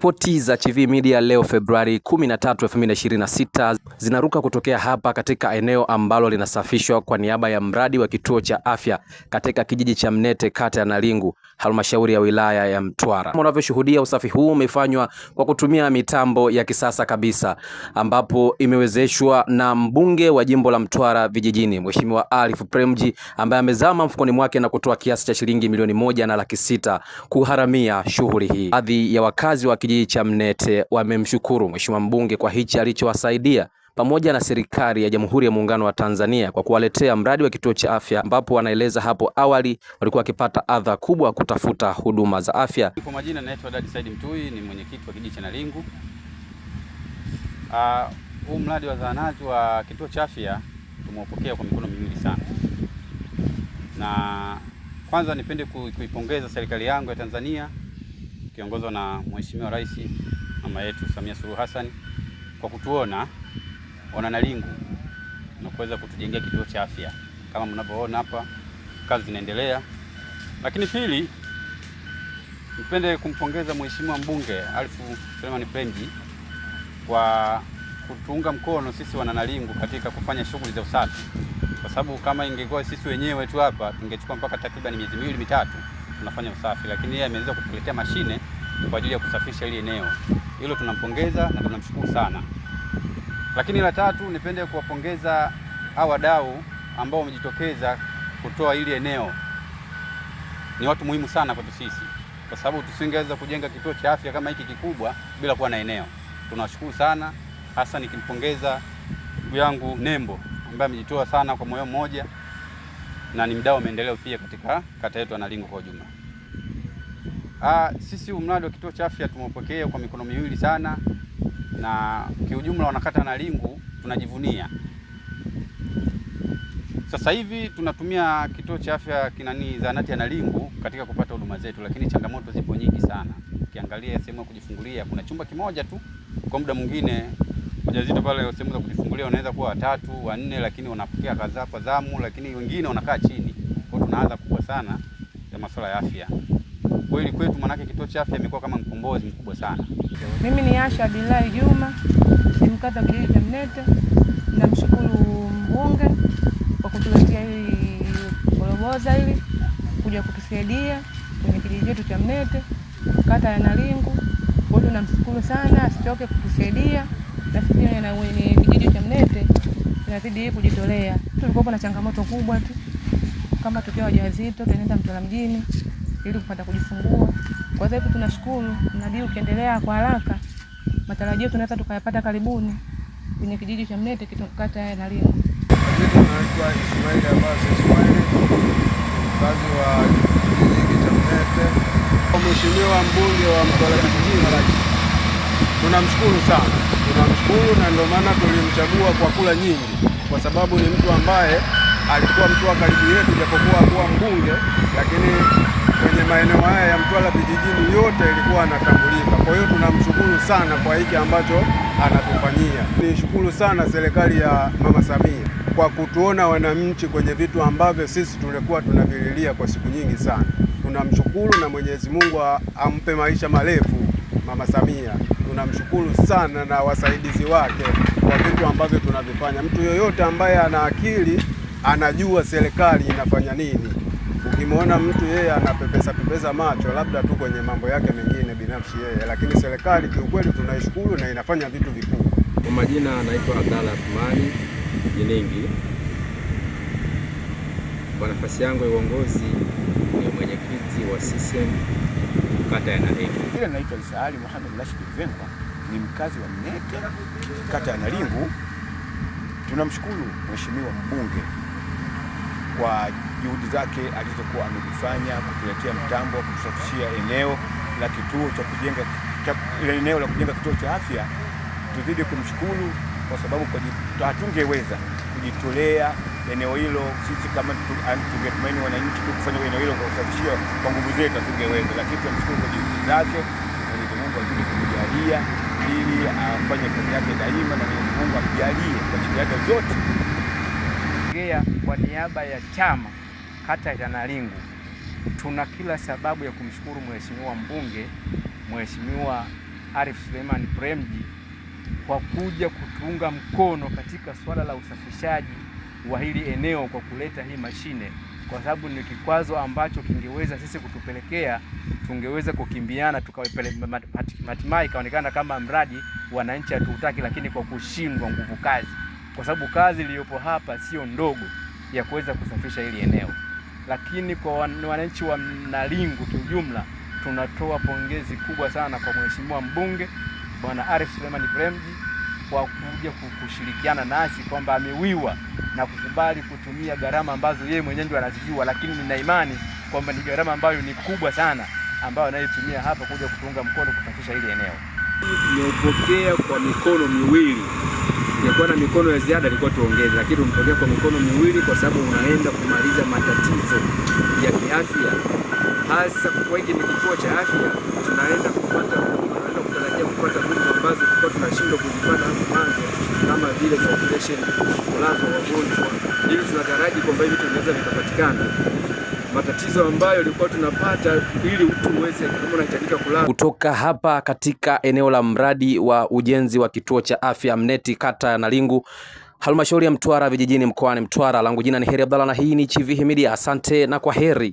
Ripoti za Chivihi Media leo Februari 13, 2026 zinaruka kutokea hapa katika eneo ambalo linasafishwa kwa niaba ya mradi wa kituo cha afya katika kijiji cha Mnete, kata ya Nalingu, halmashauri ya wilaya ya Mtwara. Kama unavyoshuhudia, usafi huu umefanywa kwa kutumia mitambo ya kisasa kabisa, ambapo imewezeshwa na mbunge wa jimbo la Mtwara vijijini, Mheshimiwa Alif Premji, ambaye amezama mfukoni mwake na kutoa kiasi cha shilingi milioni 1.6 kuharamia shughuli hii. Baadhi ya wakazi wa kijiji cha Mnete wamemshukuru Mheshimiwa mbunge kwa hichi alichowasaidia, pamoja na serikali ya Jamhuri ya Muungano wa Tanzania kwa kuwaletea mradi wa kituo cha afya, ambapo wanaeleza hapo awali walikuwa wakipata adha kubwa kutafuta huduma za afya. Kwa majina naitwa Dadi Said Mtui, ni mwenyekiti wa kijiji cha Nalingu. Huu mradi wa zahanati wa kituo cha afya tumeupokea kwa mikono miwili sana. Na kwanza nipende kuipongeza serikali yangu ya Tanzania kiongozwa na Mheshimiwa Rais mama yetu Samia Suluhu Hassan kwa kutuona wana Nalingu na kuweza kutujengea kituo cha afya. Kama mnavyoona hapa, kazi zinaendelea. Lakini pili, nipende kumpongeza Mheshimiwa mbunge Alif Premji kwa kutuunga mkono sisi wana Nalingu katika kufanya shughuli za usafi, kwa sababu kama ingekuwa sisi wenyewe tu hapa tungechukua mpaka takriban miezi 2-3 tunafanya usafi, lakini yeye ameweza kutuletea mashine kwa ajili ya kusafisha ile eneo. Hilo tunampongeza na tunamshukuru sana. Lakini la tatu, nipende kuwapongeza hao wadau ambao wamejitokeza kutoa ile eneo. Ni watu muhimu sana kwetu sisi, kwa sababu tusingeweza kujenga kituo cha afya kama hiki kikubwa bila kuwa na eneo. Tunawashukuru sana, hasa nikimpongeza ndugu yangu Nembo ambaye amejitoa sana kwa moyo mmoja na ni mdau wa maendeleo pia katika kata yetu ya Nalingu kwa ujumla. Sisi mradi wa kituo cha afya tumepokea kwa mikono miwili sana, na kiujumla wanakata Nalingu tunajivunia. Sasa hivi tunatumia kituo cha afya zahanati ya Nalingu katika kupata huduma zetu, lakini changamoto zipo nyingi sana. Ukiangalia sehemu ya kujifungulia kuna chumba kimoja tu, kwa muda mwingine wajawazito pale sehemu za kujifungulia wanaweza kuwa 3, 4, lakini wanapokea kadhaa kwa zamu, lakini wengine wanakaa chini. Kwa hiyo tunaanza kubwa sana ya masuala ya afya. Kwa hiyo kwetu manake kituo cha afya imekuwa kama mkombozi mkubwa sana. Mimi ni Asha Bilai Juma, ni mkazi wa kijiji cha Mnete. Namshukuru mbunge kwa kutuletea hili boroboza hili kuja kutusaidia kwenye kijiji chetu cha Mnete, kata ya Nalingu. Kwa hiyo tunamshukuru sana, asichoke kutusaidia. Na sisi na wenye kijiji cha Mnete tunazidi kujitolea. Tulikuwa na changamoto kubwa tu, kama tukiwa wajawazito tunaenda Mtwara mjini ili kupata kujifungua. Kwa hivyo tunashukuru, mradi ukiendelea kwa haraka, matarajio tunaweza tukayapata karibuni kwenye kijiji cha Mnete, kata ya Nalingu. Naitwa Ismail Abbas Ismail, mkazi wa kijiji cha Mnete. Mheshimiwa mbunge wa Mtwara vijijini tunamshukuru sana, na ndio maana tulimchagua kwa kula nyingi, kwa sababu ni mtu ambaye alikuwa mtu wa karibu yetu, japokuwa kuwa mbunge, lakini kwenye maeneo haya ya Mtwara vijijini yote ilikuwa anatambulika. Kwa hiyo tunamshukuru sana kwa hiki ambacho anatufanyia. Nishukuru sana serikali ya Mama Samia kwa kutuona wananchi kwenye vitu ambavyo sisi tulikuwa tunavililia kwa siku nyingi sana. Tunamshukuru na Mwenyezi Mungu ampe maisha marefu Mama Samia. Tunamshukuru sana na wasaidizi wake kwa vitu ambavyo tunavifanya. Mtu yoyote ambaye ana akili anajua serikali inafanya nini. Ukimwona mtu yeye anapepesa macho labda tu kwenye mambo yake mengine binafsi yeye, lakini serikali kiukweli tunaishukuru na inafanya vitu vikubwa. Kwa majina anaitwa Abdalla Athmani Jiningi. Kwa nafasi yangu ya uongozi ni mwenyekiti wa CCM kata ya Nalingu. Mimi naitwa Isaali Muhammad Rashid Vengwa, ni mkazi wa Mnete, kata ya Nalingu. Tunamshukuru Mheshimiwa mbunge kwa juhudi zake alizokuwa amefanya kutuletea mtambo wa kusafishia eneo la kituo cha kujenga kituo cha afya. Tuzidi kumshukuru kwa sababu hatungeweza kujitolea eneo hilo sisi kama tungetumaini wananchi tu kufanya eneo hilo kwa kusafishia kwa nguvu zetu, tungeweza, lakini tunamshukuru kwa juhudi zake. Mwenyezi Mungu azidi kumjalia ili afanye kazi yake daima, na Mwenyezi Mungu amjalie kwa jitihada zote. Kwa niaba ya chama kata ya Nalingu, tuna kila sababu ya kumshukuru Mheshimiwa mbunge, Mheshimiwa Arif Suleiman Premji kwa kuja kutuunga mkono katika swala la usafishaji wa hili eneo kwa kuleta hii mashine, kwa sababu ni kikwazo ambacho kingeweza sisi kutupelekea tungeweza kukimbiana hatimaye ikaonekana kama mradi wananchi hatutaki, lakini kwa kushindwa nguvu kazi, kwa sababu kazi iliyopo hapa sio ndogo ya kuweza kusafisha hili eneo. Lakini kwa wananchi wa Nalingu kiujumla, tunatoa pongezi kubwa sana kwa Mheshimiwa mbunge Bwana Arif Suleiman Premji kwa kuja kushirikiana nasi, kwamba amewiwa na kukubali kutumia gharama ambazo yeye mwenyewe ndiye anazijua, lakini nina imani kwamba ni gharama ambayo ni kubwa sana ambayo anayotumia hapa kuja kutunga mkono kusafisha hili eneo. Nimeupokea kwa mikono miwili. Ingekuwa na mikono ya ziada ilikuwa tuongeze, lakini tumepokea kwa mikono miwili kwa sababu unaenda kumaliza matatizo ya kiafya, hasa kwa hiki ni kituo cha afya. Tunaenda kutarajia kupata huduma ambazo tulikuwa tunashindwa kuzipata hapo mwanzo, kama vile operation, kulaza wagonjwa. Hivi tunataraji kwamba hivi tunaweza vikapatikana matatizo ambayo ilikuwa tunapata ili mtu uweze kama unahitajika kulala. Kutoka hapa katika eneo la mradi wa ujenzi wa kituo cha afya Mneti, kata ya Nalingu, halmashauri ya Mtwara vijijini, mkoani Mtwara, langu jina ni Heri Abdalla na hii ni Chivihi Media. Asante na kwa heri.